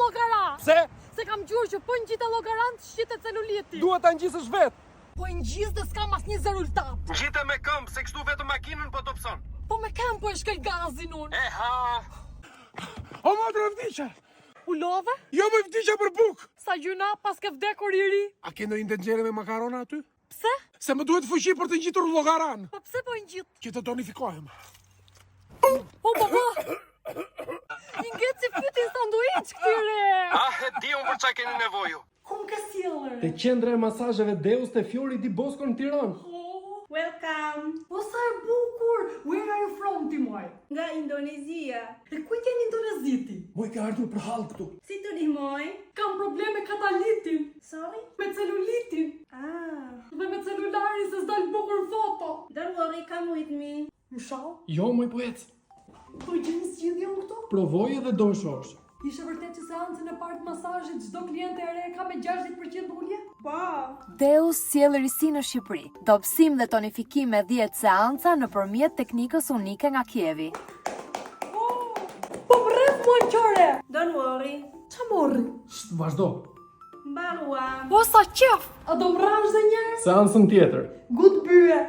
llogara. Pse? Se kam gjurë që po ngjita llogaran shitet celuliti. Duhet ta ngjisësh vet. Po ngjis dhe s'kam asnjë rezultat. Ngjite me këmbë, se kështu vetëm makinën po dobson. Po me kam po e shkel gazin unë. E ha. O motra vdiqe. U lodhe? Jo më vdiqe për buk. Sa gjuna pas ke vdekur i ri. A ke ndonjë ndenxhere me makarona aty? Pse? Se më duhet fuqi për të ngjitur llogaran. Po pse po ngjit? Që të tonifikohem. O baba. Inget si fytin sanduiç këtyre. Ah, e di unë për çka keni nevojë. Ku më ka sjellër? Te qendra e masazheve Deus te Fiori di Bosco në Tiranë. Welcome! Po sa e bukur. Where are you from, Timoj? Nga Indonezia. E kujt janë indoneziti? Moj ka ardhur për hall këtu. Si të ndihmoj? Kam probleme katalitin. Sorry? Me celulitin. Ah, Dhe me celularin se s'dal bukur në foto. don't worry, come with me. Më shau? Jo, moj po ec. Po gjeni zgjidhje unë këto? Provoj edhe do shosh. Ishe vërtet që seancën e parë të masazhit çdo klient e re ka me 60% ulje? Po, Deus sjell risi në Shqipëri. Dobësim dhe tonifikim me 10 seanca nëpërmjet teknikës unike nga Kievi. Po rreth mua qore. don't worry. Qa morri? Vazhdo. Mbarua. Po sa qef. A do mrash dhe njerë? Seancën tjetër. Gut bye.